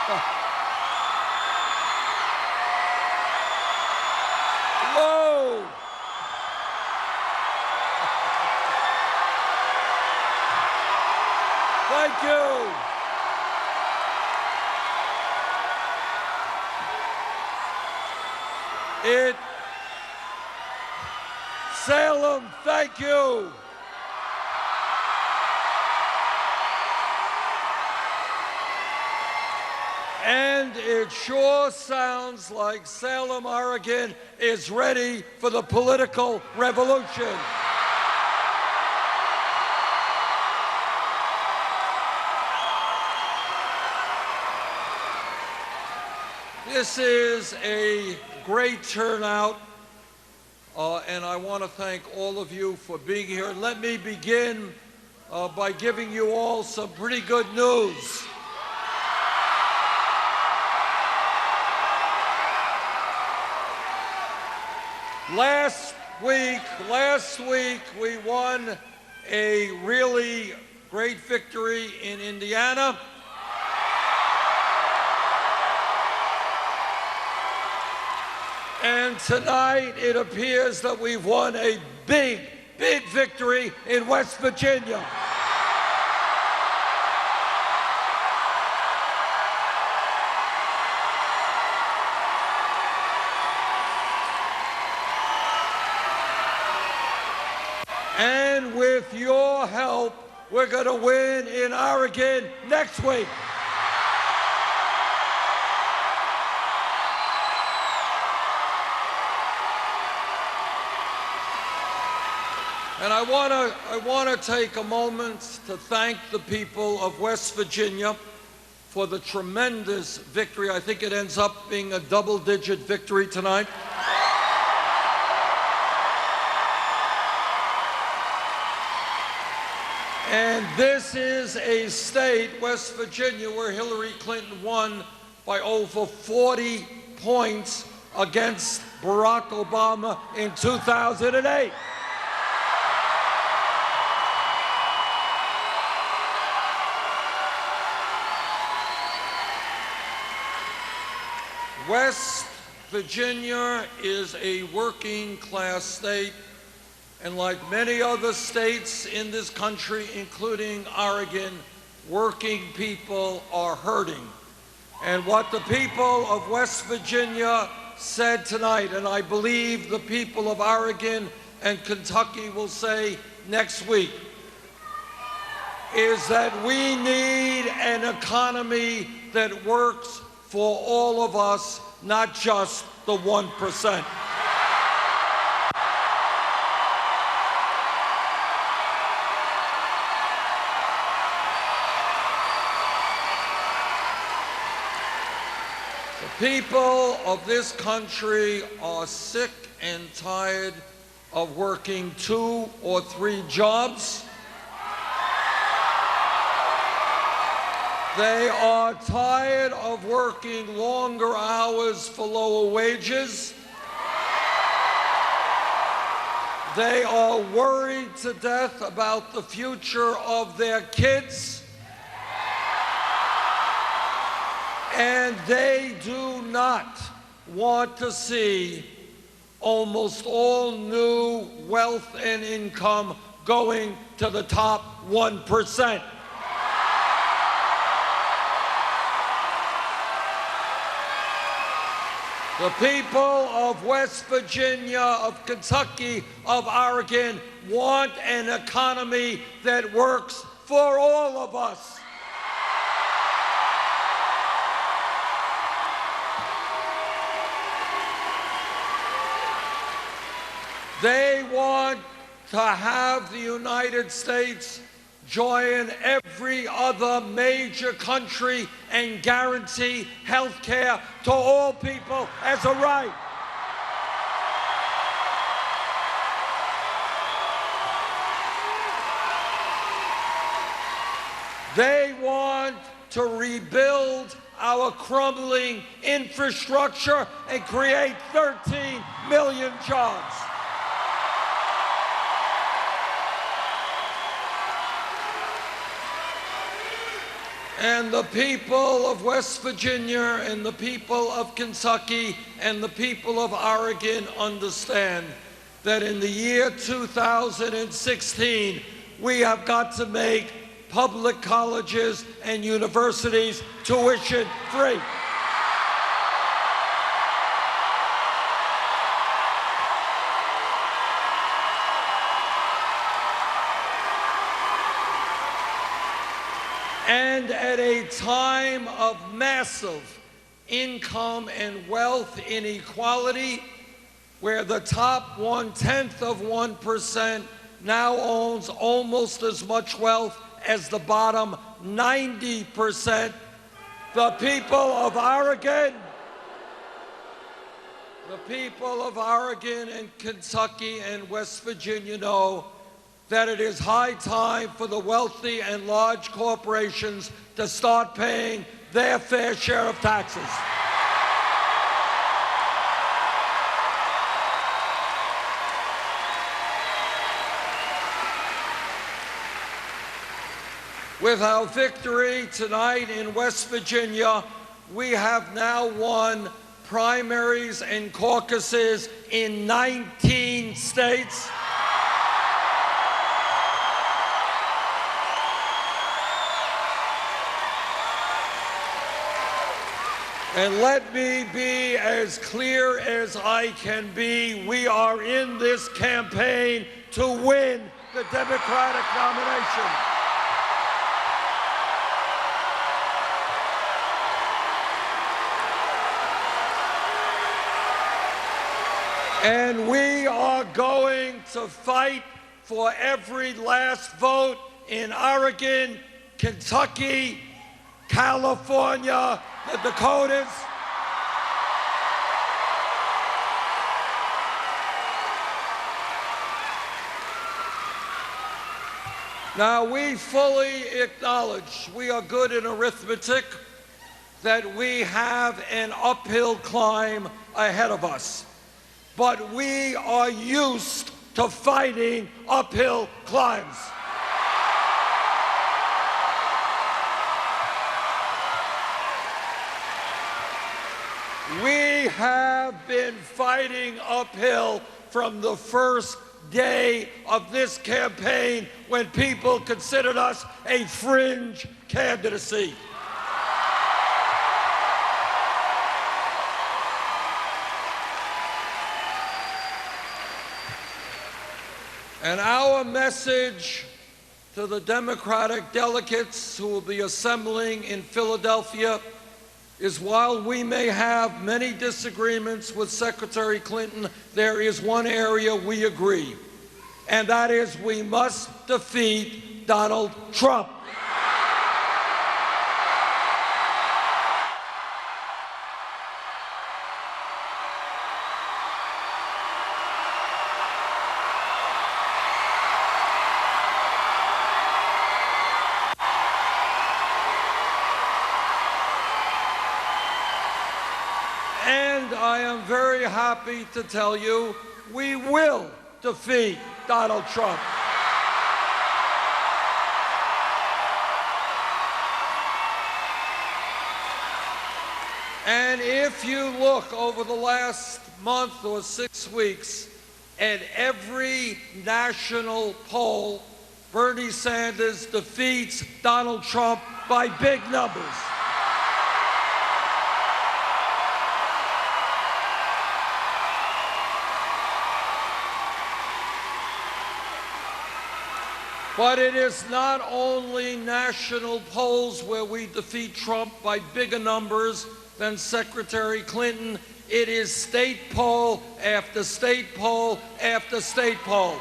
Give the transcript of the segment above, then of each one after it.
Whoa! Thank you. Salem, thank you. And it sure sounds like Salem, Oregon is ready for the political revolution. This is a great turnout, and I want to thank all of you for being here. Let me begin by giving you all some pretty good news. Last week we won a really great victory in Indiana. And tonight it appears that we've won a big victory in West Virginia. And with your help, we're going to win in Oregon next week. And I want to take a moment to thank the people of West Virginia for the tremendous victory. I think it ends up being a double-digit victory tonight. And this is a state, West Virginia, where Hillary Clinton won by over 40 points against Barack Obama in 2008. West Virginia is a working-class state, and like many other states in this country, including Oregon, working people are hurting. And what the people of West Virginia said tonight, and I believe the people of Oregon and Kentucky will say next week, is that we need an economy that works for all of us, not just the 1%. The people of this country are sick and tired of working 2 or 3 jobs. They are tired of working longer hours for lower wages. They are worried to death about the future of their kids. And they do not want to see almost all new wealth and income going to the top 1%. The people of West Virginia, of Kentucky, of Oregon want an economy that works for all of us. They want to have the United States join every other major country and guarantee health care to all people as a right. They want to rebuild our crumbling infrastructure and create 13 million jobs. And the people of West Virginia and the people of Kentucky and the people of Oregon understand that in the year 2016, we have got to make public colleges and universities tuition free. And at a time of massive income and wealth inequality, where the top 0.1% now owns almost as much wealth as the bottom 90%, the people of Oregon and Kentucky and West Virginia know that it is high time for the wealthy and large corporations to start paying their fair share of taxes. With our victory tonight in West Virginia, we have now won primaries and caucuses in 19 states. And let me be as clear as I can be. We are in this campaign to win the Democratic nomination. And we are going to fight for every last vote in Oregon, Kentucky, California, the Dakotas. Now, we fully acknowledge, we are good in arithmetic, that we have an uphill climb ahead of us. But we are used to fighting uphill climbs. We have been fighting uphill from the first day of this campaign when people considered us a fringe candidacy. And our message to the Democratic delegates who will be assembling in Philadelphia is, while we may have many disagreements with Secretary Clinton, there is one area we agree, and that is we must defeat Donald Trump. And I am very happy to tell you, we will defeat Donald Trump. And if you look over the last month or 6 weeks at every national poll, Bernie Sanders defeats Donald Trump by big numbers. But it is not only national polls where we defeat Trump by bigger numbers than Secretary Clinton. It is state poll after state poll after state poll.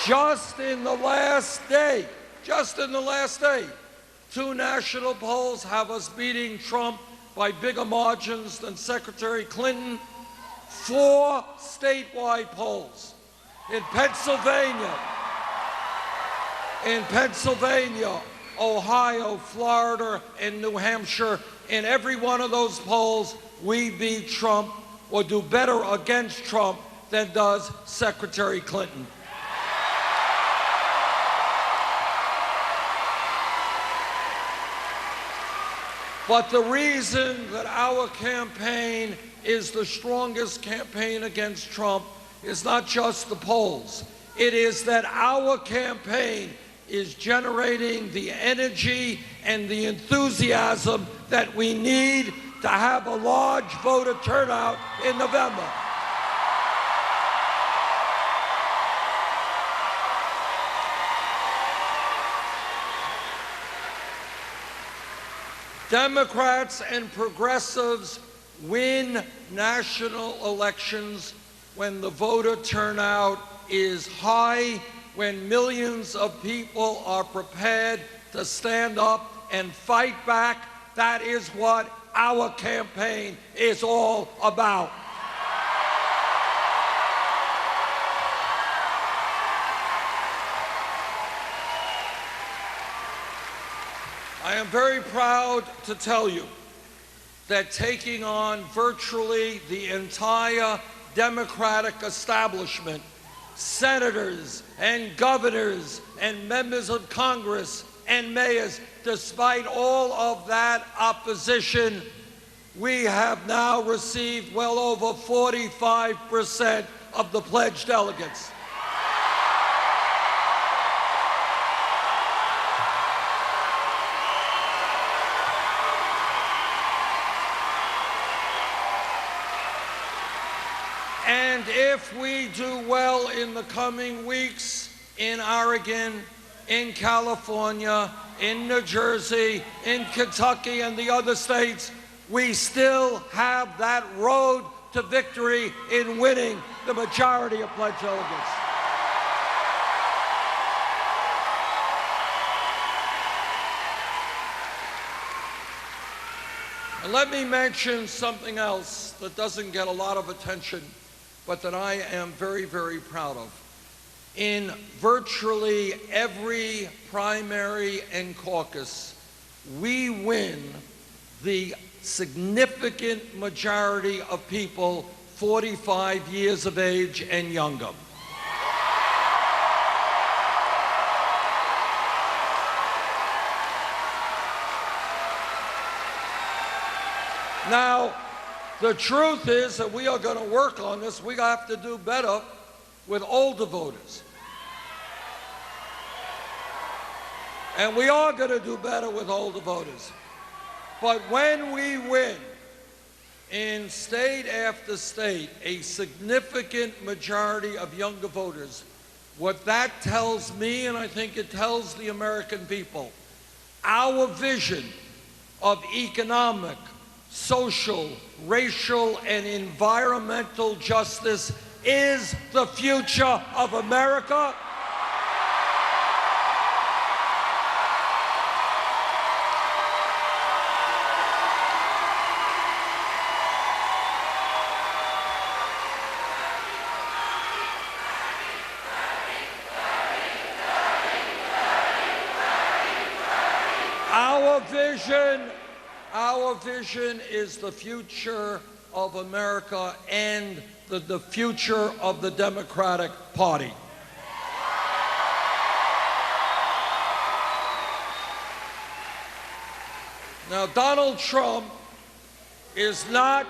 Just in the last day, 2 national polls have us beating Trump by bigger margins than Secretary Clinton. 4 statewide polls in Pennsylvania, Ohio, Florida, and New Hampshire. In every one of those polls, we beat Trump or do better against Trump than does Secretary Clinton. But the reason that our campaign is the strongest campaign against Trump is not just the polls. It is that our campaign is generating the energy and the enthusiasm that we need to have a large voter turnout in November. Democrats and progressives win national elections when the voter turnout is high, when millions of people are prepared to stand up and fight back. That is what our campaign is all about. I am very proud to tell you that taking on virtually the entire Democratic establishment, senators and governors and members of Congress and mayors, despite all of that opposition, we have now received well over 45% of the pledged delegates. And if we do well in the coming weeks in Oregon, in California, in New Jersey, in Kentucky, and the other states, we still have that road to victory in winning the majority of pledged delegates. And let me mention something else that doesn't get a lot of attention, but that I am very, very proud of. In virtually every primary and caucus, we win the significant majority of people 45 years of age and younger. Now, the truth is that we are going to work on this. We have to do better with older voters. And we are going to do better with older voters. But when we win in state after state a significant majority of younger voters, what that tells me, and I think it tells the American people, our vision of economic, social, racial, and environmental justice is the future of America. Our vision is the future of America and the future of the Democratic Party. Now, Donald Trump is not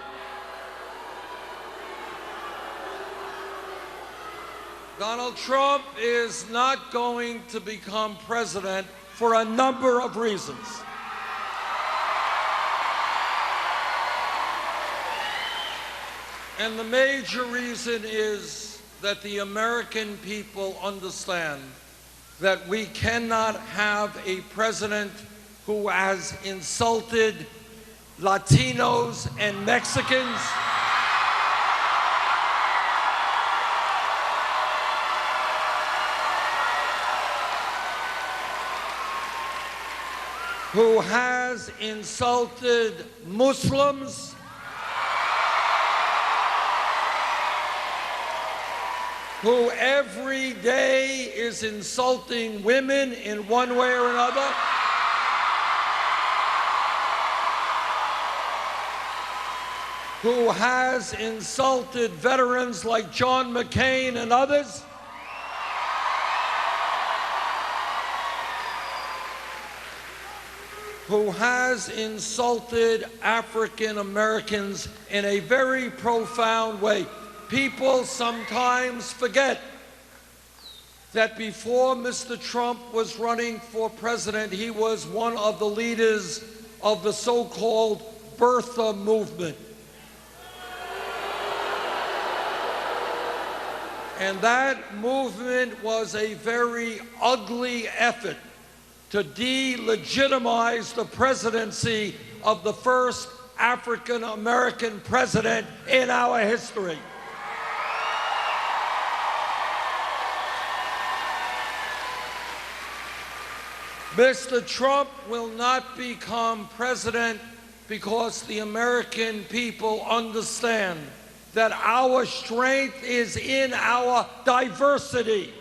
going to become president for a number of reasons. And the major reason is that the American people understand that we cannot have a president who has insulted Latinos and Mexicans, who has insulted Muslims, who every day is insulting women in one way or another, who has insulted veterans like John McCain and others, who has insulted African Americans in a very profound way. People sometimes forget that before Mr. Trump was running for president, he was one of the leaders of the so-called birther movement. And that movement was a very ugly effort to delegitimize the presidency of the first African American president in our history. Mr. Trump will not become president because the American people understand that our strength is in our diversity.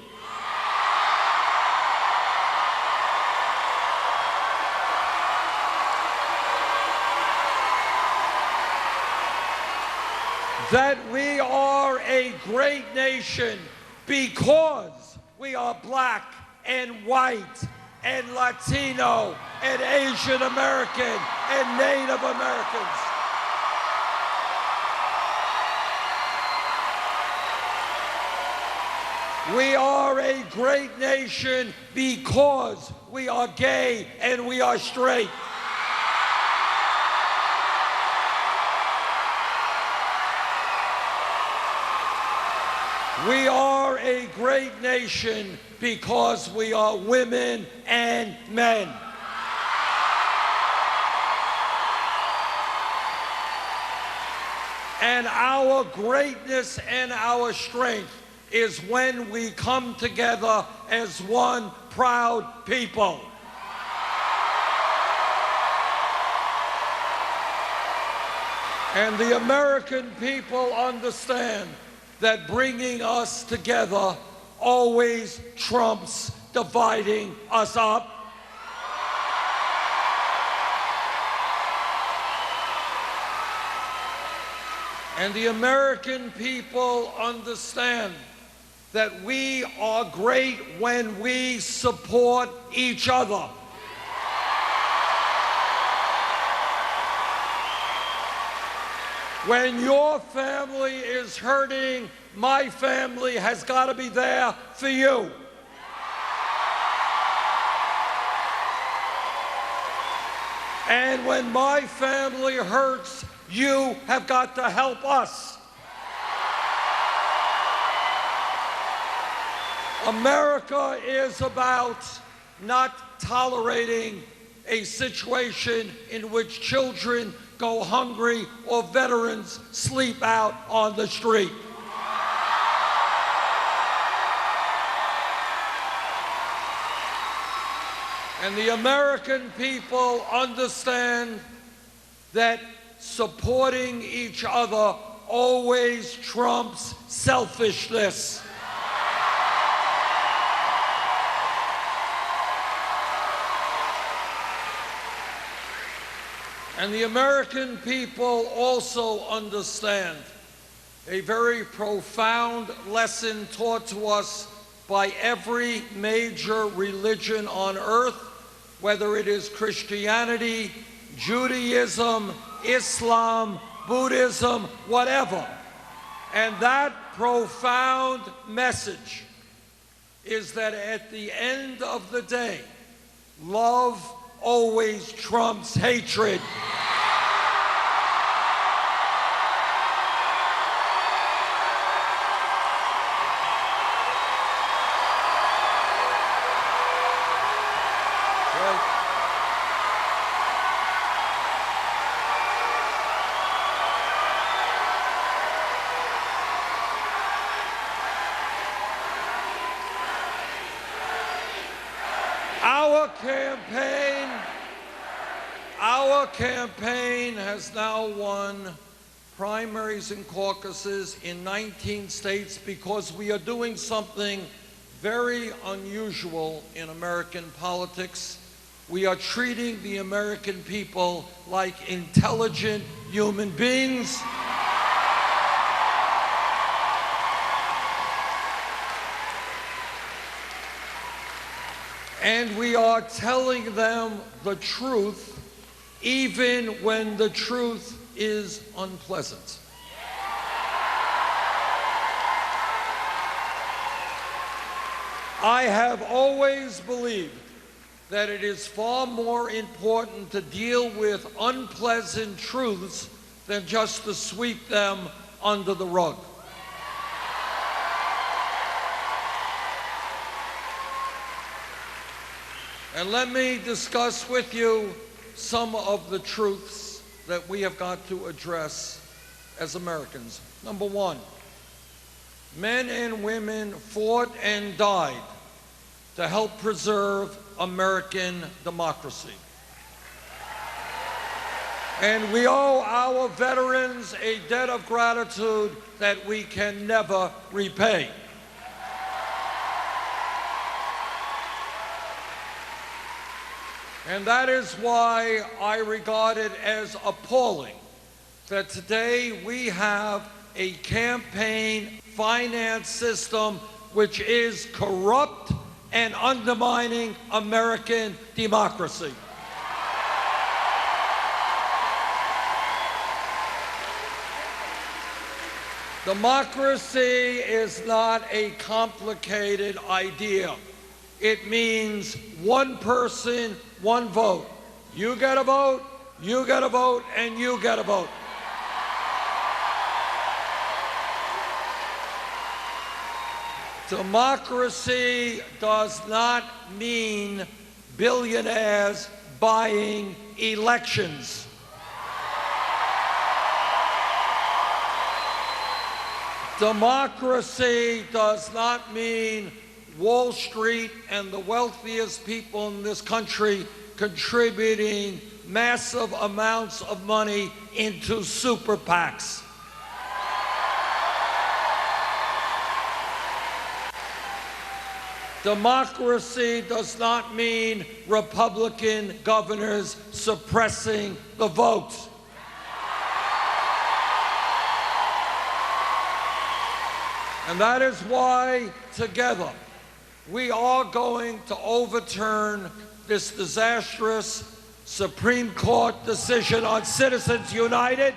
That we are a great nation because we are black and white and Latino and Asian American and Native Americans. We are a great nation because we are gay and we are straight. We are a great nation because we are women and men. And our greatness and our strength is when we come together as one proud people. And the American people understand that bringing us together always trumps dividing us up. And the American people understand that we are great when we support each other. When your family is hurting, my family has got to be there for you. And when my family hurts, you have got to help us. America is about not tolerating a situation in which children go hungry or veterans sleep out on the street. And the American people understand that supporting each other always trumps selfishness. And the American people also understand a very profound lesson taught to us by every major religion on earth, whether it is Christianity, Judaism, Islam, Buddhism, whatever. And that profound message is that at the end of the day, love always trumps hatred. Our campaign has now won primaries and caucuses in 19 states because we are doing something very unusual in American politics. We are treating the American people like intelligent human beings. And we are telling them the truth even when the truth is unpleasant. I have always believed that it is far more important to deal with unpleasant truths than just to sweep them under the rug. And let me discuss with you some of the truths that we have got to address as Americans. Number one, men and women fought and died to help preserve American democracy. And we owe our veterans a debt of gratitude that we can never repay. And that is why I regard it as appalling that today we have a campaign finance system which is corrupt and undermining American democracy. Democracy is not a complicated idea. It means one person, one vote. You get a vote, you get a vote, and you get a vote. Democracy does not mean billionaires buying elections. Democracy does not mean Wall Street and the wealthiest people in this country contributing massive amounts of money into super PACs. Democracy does not mean Republican governors suppressing the vote. And that is why, together, we are going to overturn this disastrous Supreme Court decision on Citizens United.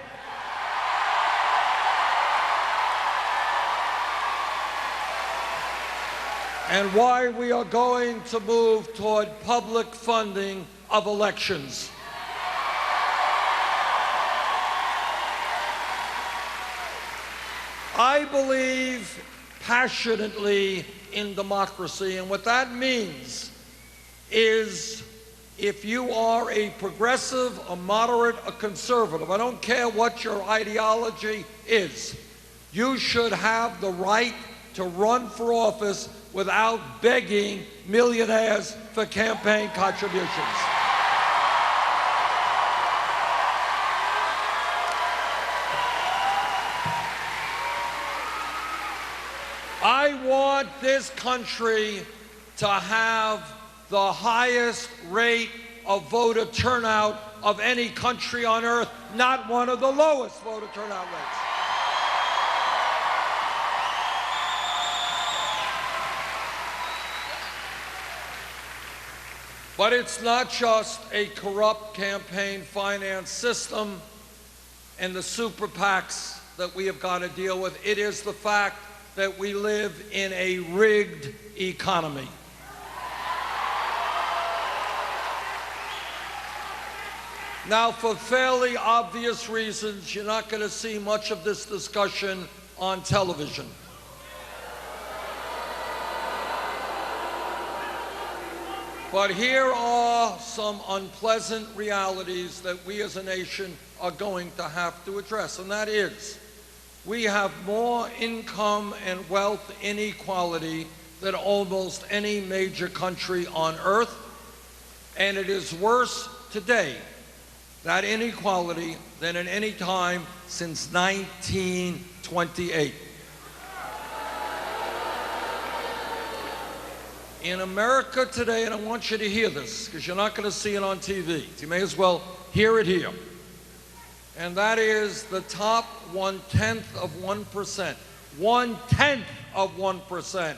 And why we are going to move toward public funding of elections. I believe passionately in democracy, and what that means is if you are a progressive, a moderate, a conservative, I don't care what your ideology is, you should have the right to run for office without begging millionaires for campaign contributions. I want this country to have the highest rate of voter turnout of any country on earth, not one of the lowest voter turnout rates. But it's not just a corrupt campaign finance system and the super PACs that we have got to deal with. It is the fact that we live in a rigged economy. Now, for fairly obvious reasons, you're not going to see much of this discussion on television. But here are some unpleasant realities that we as a nation are going to have to address, and that is, we have more income and wealth inequality than almost any major country on earth, and it is worse today, that inequality, than at any time since 1928. In America today, and I want you to hear this, because you're not going to see it on TV. You may as well hear it here. And that is the top 1/10 of 1%. 1/10 of 1%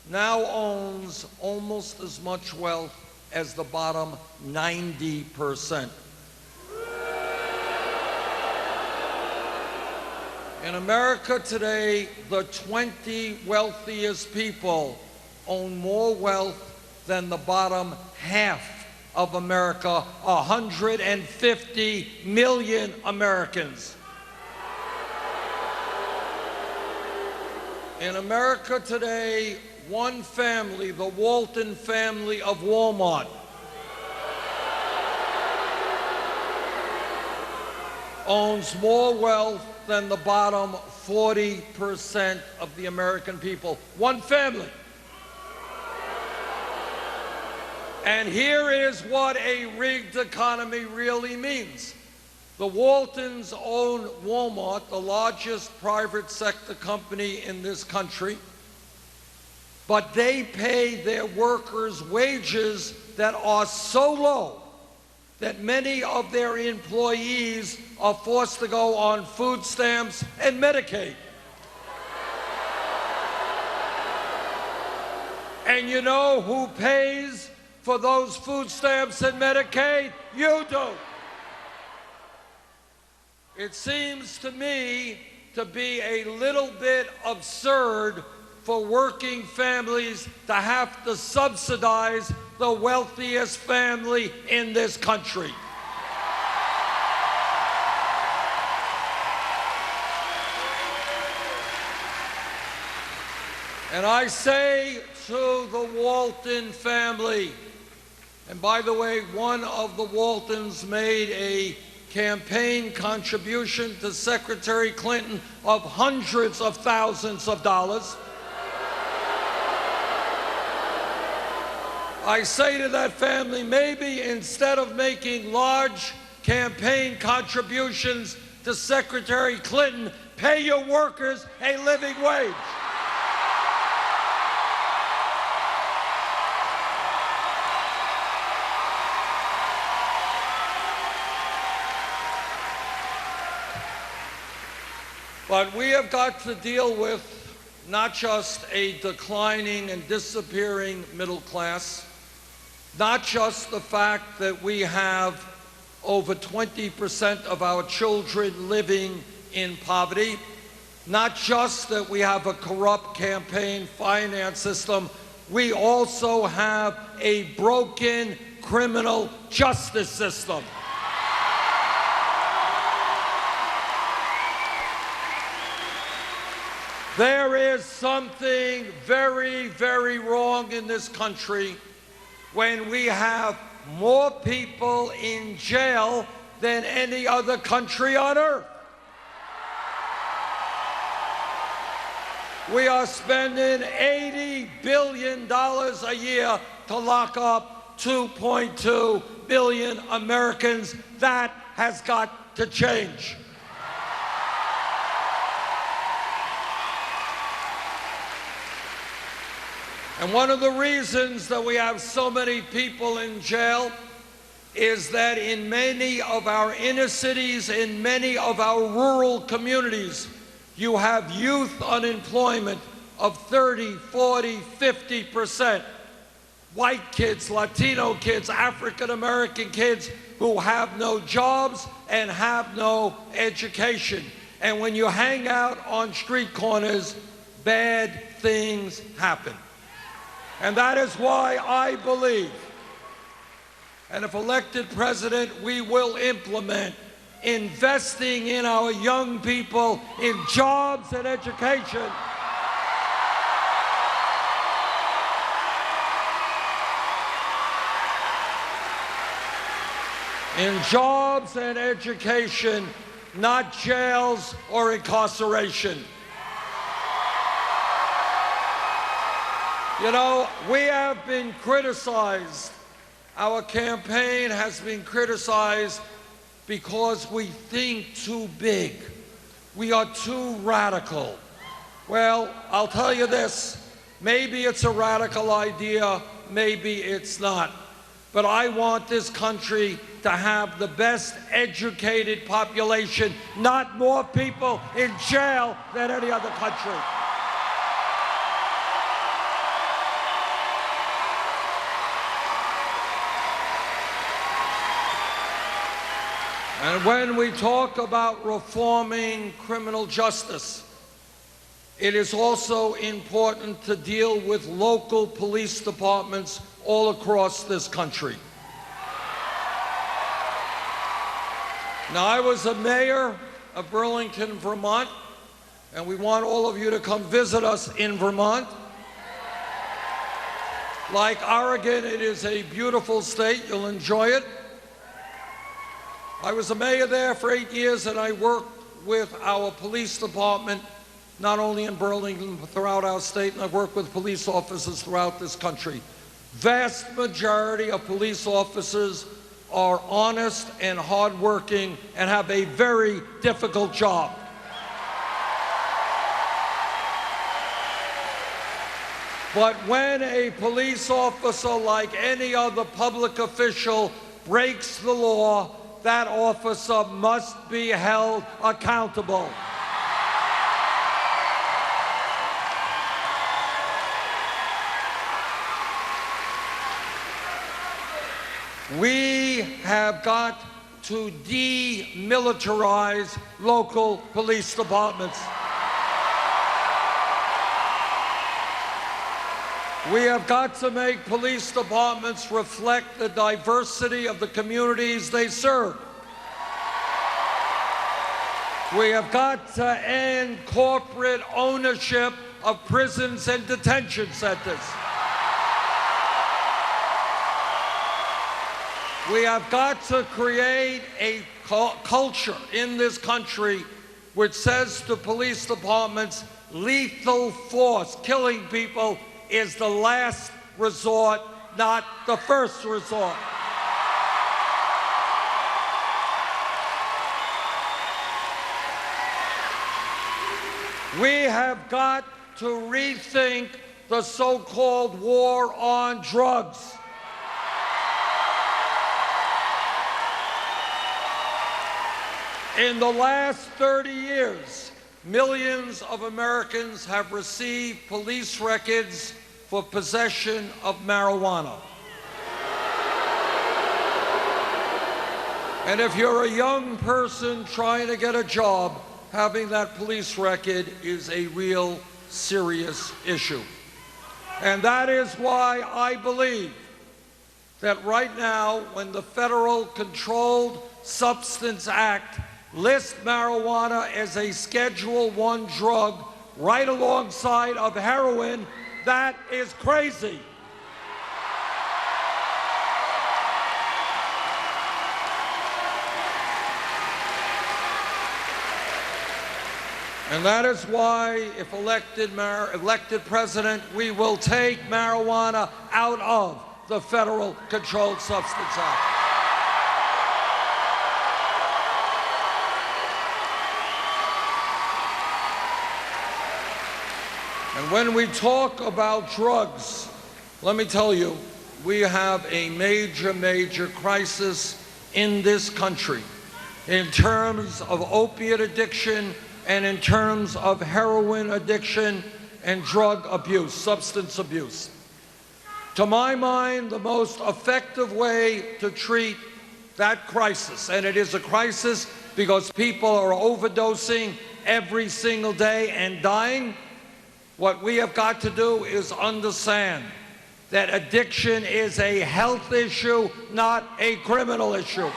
now owns almost as much wealth as the bottom 90%. In America today, the 20 wealthiest people own more wealth than the bottom half of America, 150 million Americans. In America today, one family, the Walton family of Walmart, owns more wealth than the bottom 40% of the American people. One family. And here is what a rigged economy really means. The Waltons own Walmart, the largest private sector company in this country, but they pay their workers wages that are so low that many of their employees are forced to go on food stamps and Medicaid. And you know who pays for those food stamps and Medicaid? You do. It seems to me to be a little bit absurd for working families to have to subsidize the wealthiest family in this country. And I say to the Walton family, and by the way, one of the Waltons made a campaign contribution to Secretary Clinton of hundreds of thousands of dollars. I say to that family, maybe instead of making large campaign contributions to Secretary Clinton, pay your workers a living wage. But we have got to deal with not just a declining and disappearing middle class, not just the fact that we have over 20% of our children living in poverty, not just that we have a corrupt campaign finance system, we also have a broken criminal justice system. There is something very, very wrong in this country when we have more people in jail than any other country on earth. We are spending $80 billion a year to lock up 2.2 million Americans. That has got to change. And one of the reasons that we have so many people in jail is that in many of our inner cities, in many of our rural communities, you have youth unemployment of 30, 40, 50%. White kids, Latino kids, African American kids who have no jobs and have no education. And when you hang out on street corners, bad things happen. And that is why I believe, and if elected president, we will implement investing in our young people in jobs and education. In jobs and education, not jails or incarceration. You know, we have been criticized. Our campaign has been criticized because we think too big. We are too radical. Well, I'll tell you this. Maybe it's a radical idea, maybe it's not. But I want this country to have the best educated population, not more people in jail than any other country. And when we talk about reforming criminal justice, it is also important to deal with local police departments all across this country. Now, I was a mayor of Burlington, Vermont, and we want all of you to come visit us in Vermont. Like Oregon, it is a beautiful state. You'll enjoy it. I was a mayor there for 8 years, and I worked with our police department, not only in Burlington, but throughout our state, and I've worked with police officers throughout this country. Vast majority of police officers are honest and hardworking and have a very difficult job. But when a police officer, like any other public official, breaks the law, that officer must be held accountable. We have got to demilitarize local police departments. We have got to make police departments reflect the diversity of the communities they serve. We have got to end corporate ownership of prisons and detention centers. We have got to create a culture in this country which says to police departments, lethal force, killing people, is the last resort, not the first resort. We have got to rethink the so-called war on drugs. In the last 30 years, millions of Americans have received police records for possession of marijuana. And if you're a young person trying to get a job, having that police record is a real serious issue. And that is why I believe that right now, when the Federal Controlled Substance Act lists marijuana as a Schedule I drug right alongside of heroin, that is crazy. And that is why, if elected president, we will take marijuana out of the Federal Controlled Substance Act. And when we talk about drugs, let me tell you, we have a major, major crisis in this country in terms of opiate addiction and in terms of heroin addiction and drug abuse, substance abuse. To my mind, the most effective way to treat that crisis, and it is a crisis because people are overdosing every single day and dying, what we have got to do is understand that addiction is a health issue, not a criminal issue.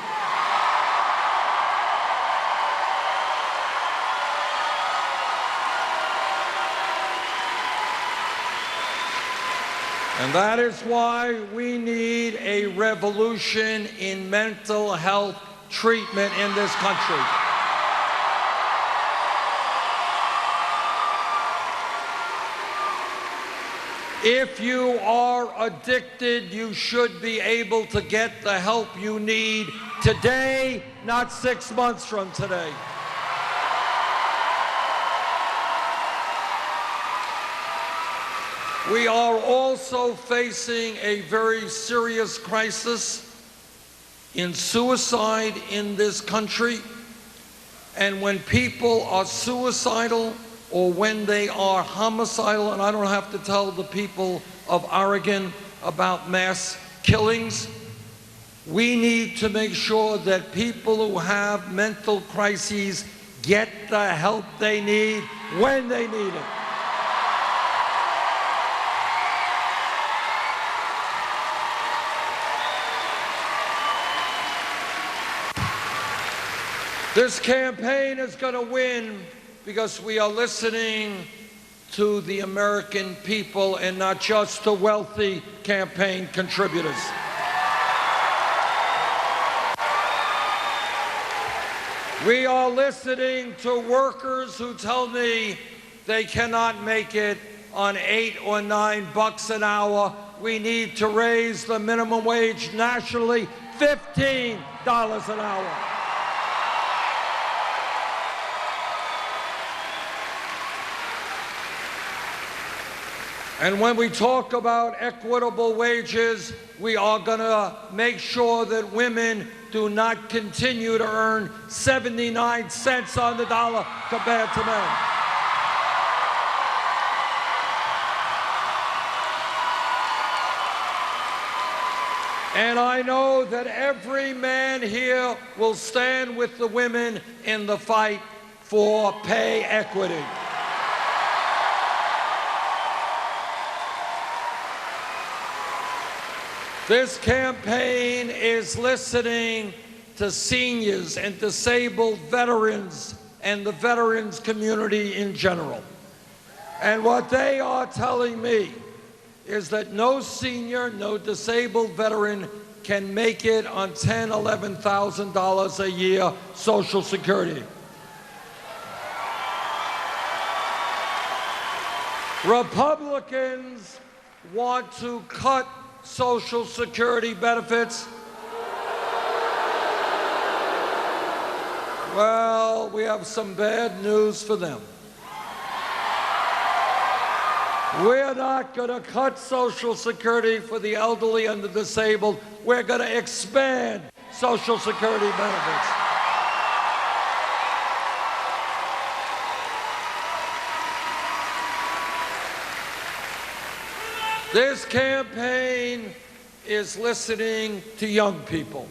And that is why we need a revolution in mental health treatment in this country. If you are addicted, you should be able to get the help you need today, not 6 months from today. We are also facing a very serious crisis in suicide in this country. And when people are suicidal or when they are homicidal, and I don't have to tell the people of Oregon about mass killings, We need to make sure that people who have mental crises get the help they need when they need it. This campaign is going to win because we are listening to the American people and not just to wealthy campaign contributors. We are listening to workers who tell me they cannot make it on $8 or $9 an hour. We need to raise the minimum wage nationally, $15 an hour. And when we talk about equitable wages, we are going to make sure that women do not continue to earn 79 cents on the dollar compared to men. And I know that every man here will stand with the women in the fight for pay equity. This campaign is listening to seniors and disabled veterans and the veterans community in general. And what they are telling me is that no senior, no disabled veteran can make it on $10,000, $11,000 a year Social Security. Republicans want to cut Social Security benefits. Well, we have some bad news for them. We're not going to cut Social Security for the elderly and the disabled. We're going to expand Social Security benefits. This campaign is listening to young people.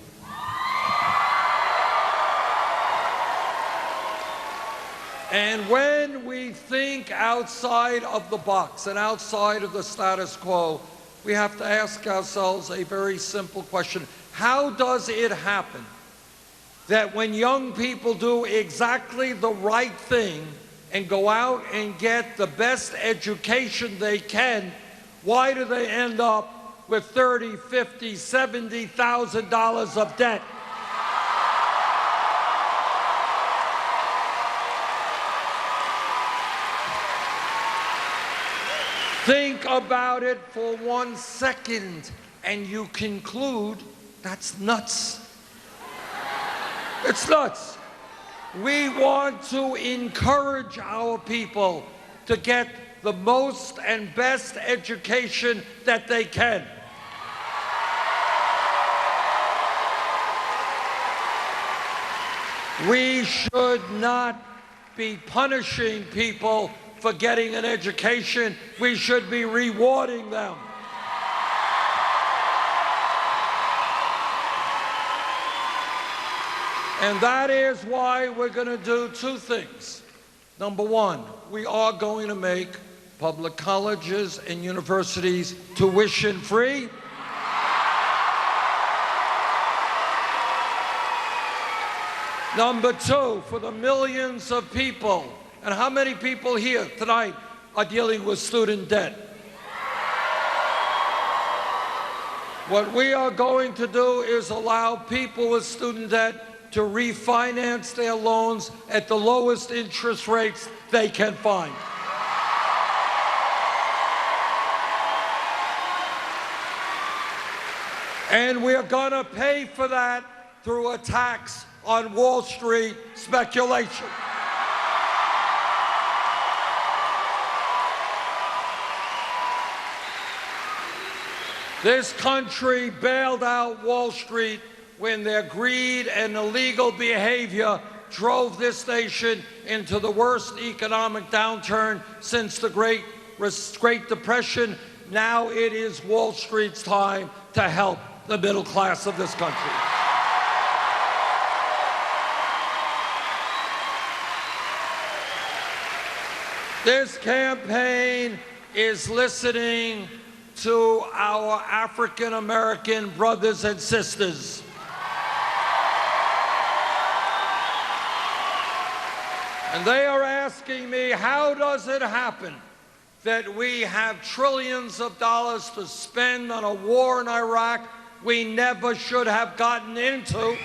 And when we think outside of the box and outside of the status quo, we have to ask ourselves a very simple question. How does it happen that when young people do exactly the right thing and go out and get the best education they can, why do they end up with $30,000, $50,000, $70,000 of debt? Think about it for 1 second and you conclude that's nuts. It's nuts. We want to encourage our people to get the most and best education that they can. We should not be punishing people for getting an education. We should be rewarding them. And that is why we're going to do two things. Number one, we are going to make public colleges and universities tuition-free. Number two, for the millions of people, and how many people here tonight are dealing with student debt? What we are going to do is allow people with student debt to refinance their loans at the lowest interest rates they can find. And we're going to pay for that through a tax on Wall Street speculation. This country bailed out Wall Street when their greed and illegal behavior drove this nation into the worst economic downturn since the Great Depression. Now it is Wall Street's time to help the middle class of this country. This campaign is listening to our African American brothers and sisters. And they are asking me, how does it happen that we have trillions of dollars to spend on a war in Iraq we never should have gotten into?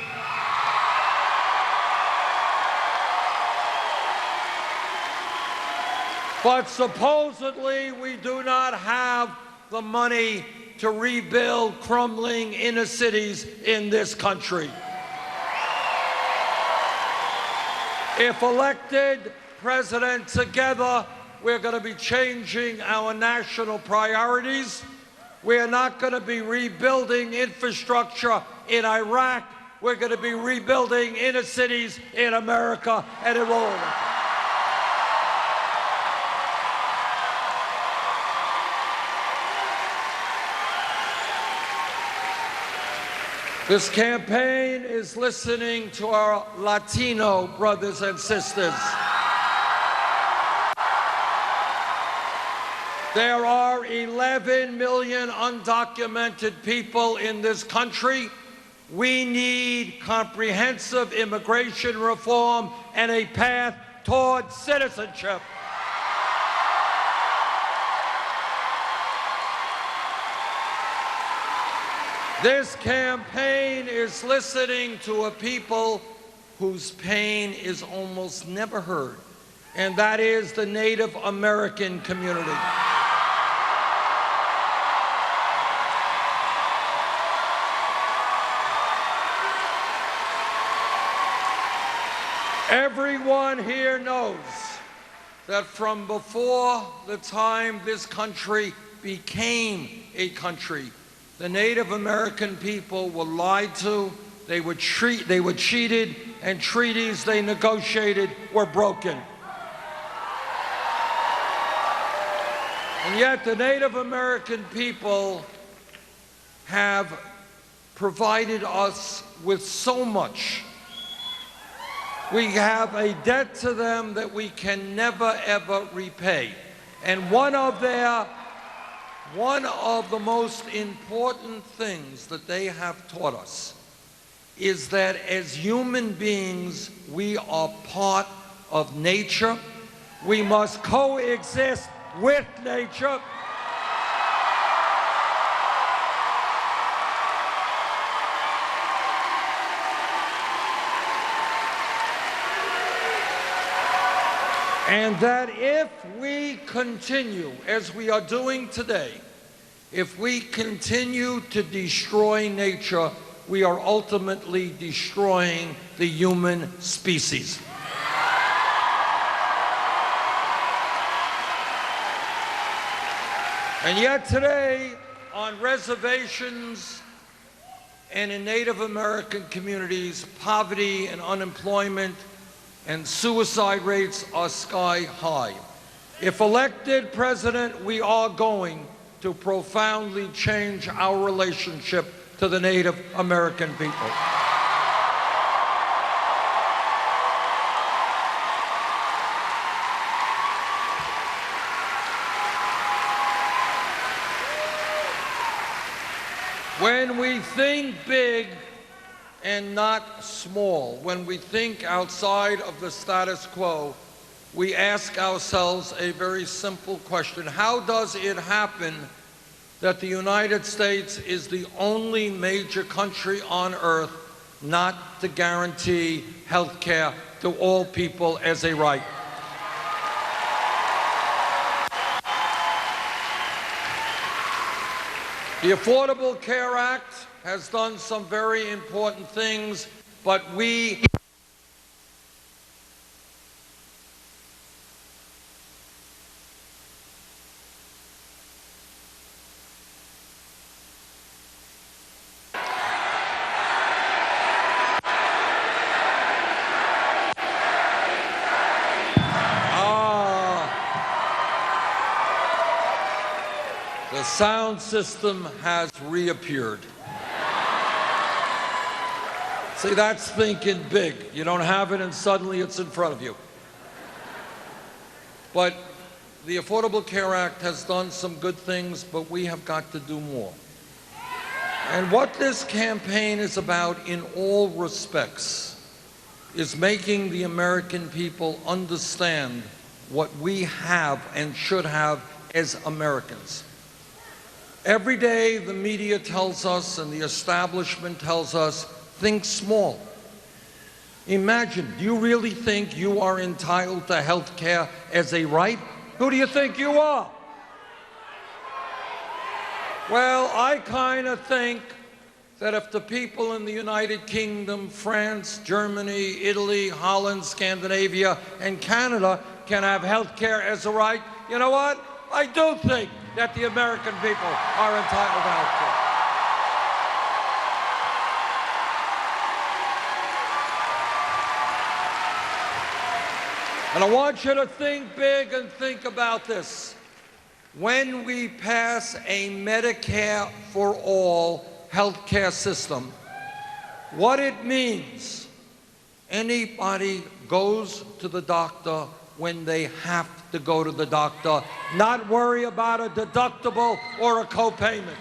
But supposedly we do not have the money to rebuild crumbling inner cities in this country. If elected president, together we're going to be changing our national priorities. We're not going to be rebuilding infrastructure in Iraq. We're going to be rebuilding inner cities in America and in all of it. This campaign is listening to our Latino brothers and sisters. There are 11 million undocumented people in this country. We need comprehensive immigration reform and a path toward citizenship. This campaign is listening to a people whose pain is almost never heard, and that is the Native American community. Everyone here knows that from before the time this country became a country, the Native American people were lied to, they were cheated, and treaties they negotiated were broken. And yet the Native American people have provided us with so much. We have a debt to them that we can never, ever repay. And one of the most important things that they have taught us is that as human beings, we are part of nature. We must coexist with nature. And that if we continue, as we are doing today, if we continue to destroy nature, we are ultimately destroying the human species. And yet today, on reservations and in Native American communities, poverty and unemployment and suicide rates are sky high. If elected president, we are going to profoundly change our relationship to the Native American people. When we think big and not small, when we think outside of the status quo, we ask ourselves a very simple question. How does it happen that the United States is the only major country on earth not to guarantee health care to all people as a right? The Affordable Care Act has done some very important things, but we the sound system has reappeared. See, that's thinking big. You don't have it and suddenly it's in front of you. But the Affordable Care Act has done some good things, but we have got to do more. And what this campaign is about in all respects is making the American people understand what we have and should have as Americans. Every day the media tells us and the establishment tells us, think small. Imagine, do you really think you are entitled to health care as a right? Who do you think you are? Well, I kind of think that if the people in the United Kingdom, France, Germany, Italy, Holland, Scandinavia, and Canada can have health care as a right, you know what? I do think that the American people are entitled to health care. And I want you to think big and think about this. When we pass a Medicare for all health care system, what it means, anybody goes to the doctor when they have to go to the doctor, not worry about a deductible or a copayment.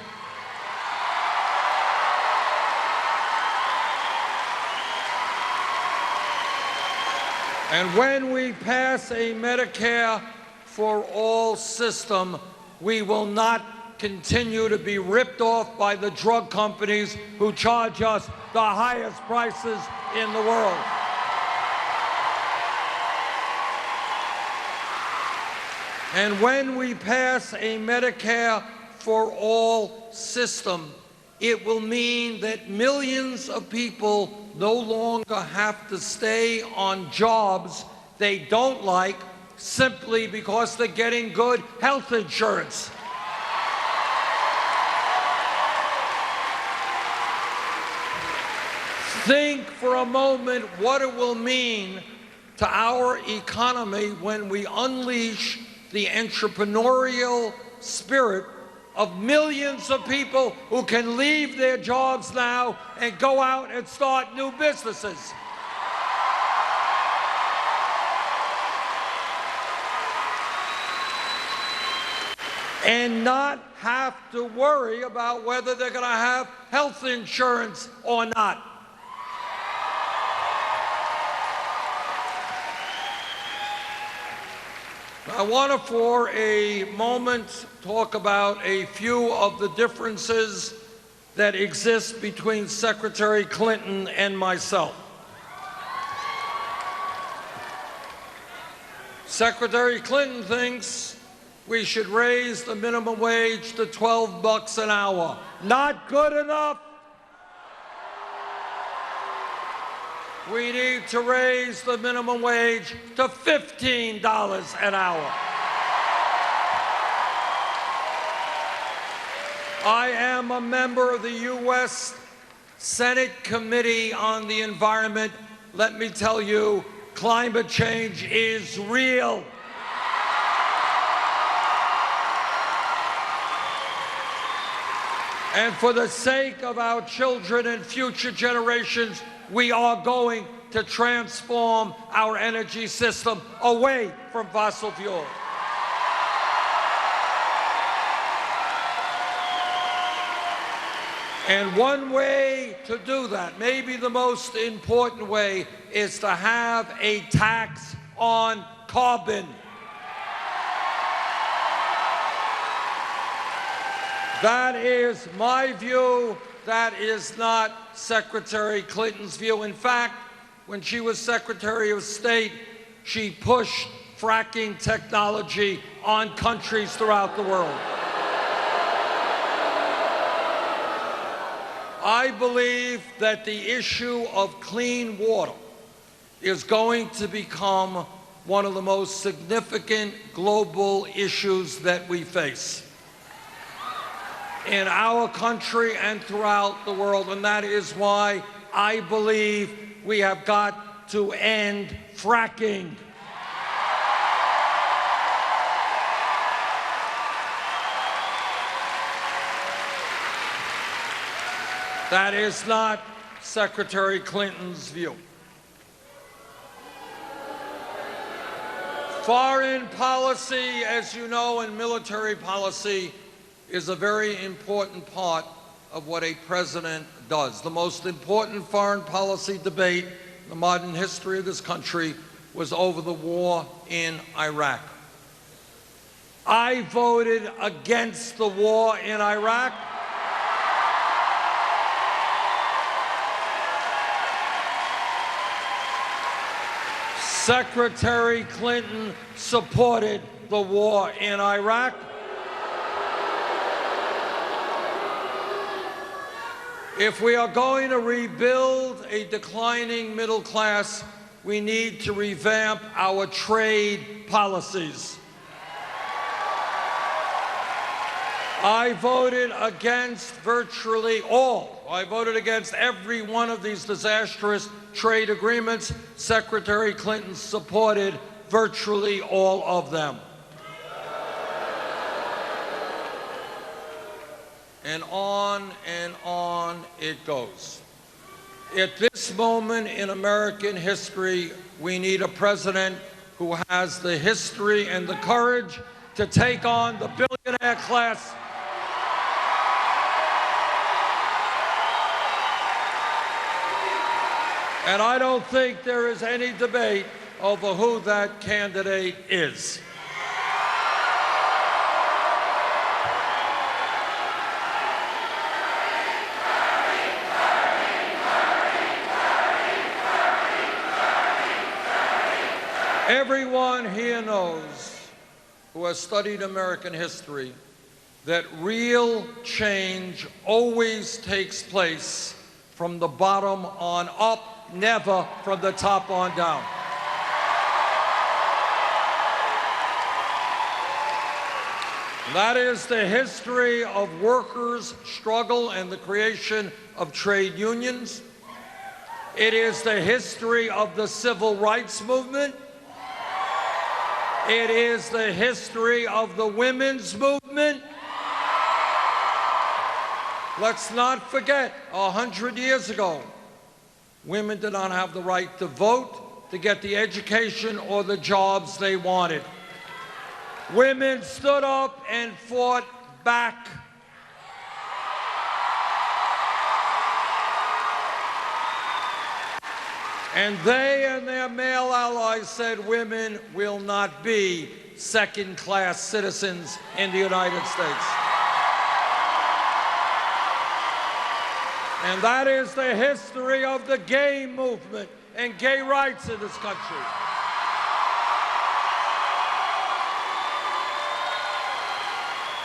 And when we pass a Medicare for all system, we will not continue to be ripped off by the drug companies who charge us the highest prices in the world. And when we pass a Medicare for all system, it will mean that millions of people no longer have to stay on jobs they don't like simply because they're getting good health insurance. Think for a moment what it will mean to our economy when we unleash the entrepreneurial spirit of millions of people who can leave their jobs now and go out and start new businesses. And not have to worry about whether they're going to have health insurance or not. I want to, for a moment, talk about a few of the differences that exist between Secretary Clinton and myself. Secretary Clinton thinks we should raise the minimum wage to $12 an hour. Not good enough. We need to raise the minimum wage to $15 an hour. I am a member of the U.S. Senate Committee on the Environment. Let me tell you, climate change is real. And for the sake of our children and future generations, we are going to transform our energy system away from fossil fuels. And one way to do that, maybe the most important way, is to have a tax on carbon. That is my view. That is not Secretary Clinton's view. In fact, when she was Secretary of State, she pushed fracking technology on countries throughout the world. I believe that the issue of clean water is going to become one of the most significant global issues that we face in our country and throughout the world, and that is why I believe we have got to end fracking. That is not Secretary Clinton's view. Foreign policy, as you know, and military policy is a very important part of what a president does. The most important foreign policy debate in the modern history of this country was over the war in Iraq. I voted against the war in Iraq. Secretary Clinton supported the war in Iraq. If we are going to rebuild a declining middle class, we need to revamp our trade policies. I voted against virtually all. I voted against every one of these disastrous trade agreements. Secretary Clinton supported virtually all of them. And on it goes. At this moment in American history, we need a president who has the history and the courage to take on the billionaire class. And I don't think there is any debate over who that candidate is. Everyone here knows, who has studied American history, that real change always takes place from the bottom on up, never from the top on down. That is the history of workers' struggle and the creation of trade unions. It is the history of the civil rights movement. It is the history of the women's movement. Let's not forget, 100 years ago, women did not have the right to vote, to get the education or the jobs they wanted. Women stood up and fought back. And they and their male allies said women will not be second-class citizens in the United States. And that is the history of the gay movement and gay rights in this country.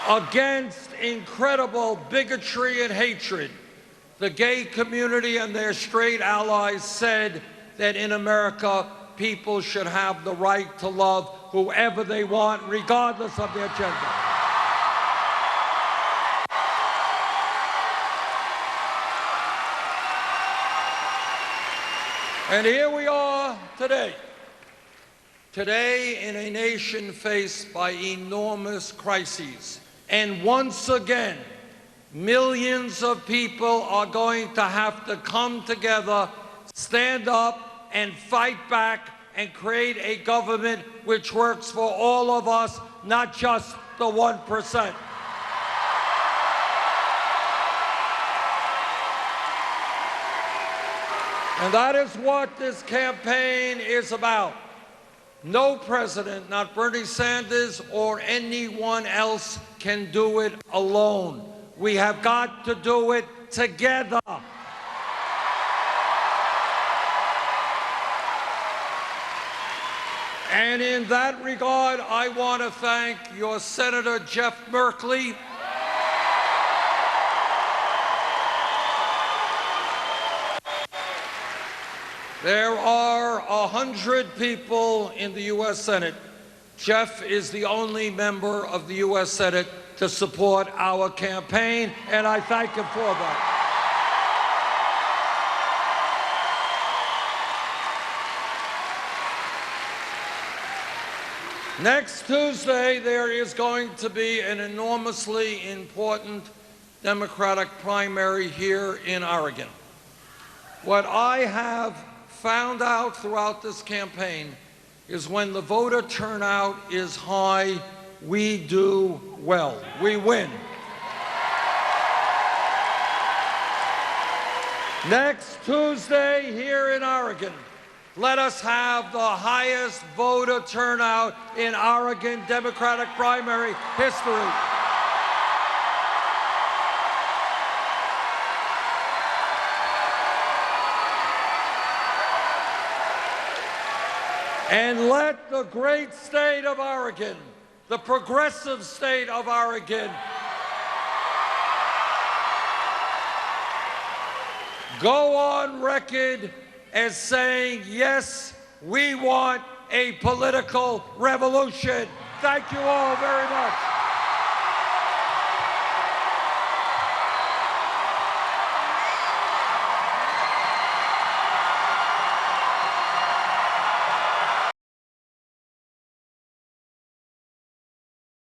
Against incredible bigotry and hatred, the gay community and their straight allies said that in America, people should have the right to love whoever they want, regardless of their gender. And here we are today. Today, in a nation faced by enormous crises. And once again, millions of people are going to have to come together, stand up, and fight back and create a government which works for all of us, not just the 1%. And that is what this campaign is about. No president, not Bernie Sanders or anyone else, can do it alone. We have got to do it together. And in that regard, I want to thank your Senator Jeff Merkley. There are 100 people in the U.S. Senate. Jeff is the only member of the U.S. Senate to support our campaign, and I thank him for that. Next Tuesday, there is going to be an enormously important Democratic primary here in Oregon. What I have found out throughout this campaign is when the voter turnout is high, we do well. We win. Next Tuesday here in Oregon, let us have the highest voter turnout in Oregon Democratic primary history. And let the great state of Oregon, the progressive state of Oregon, go on record as saying, yes, we want a political revolution. Thank you all very much.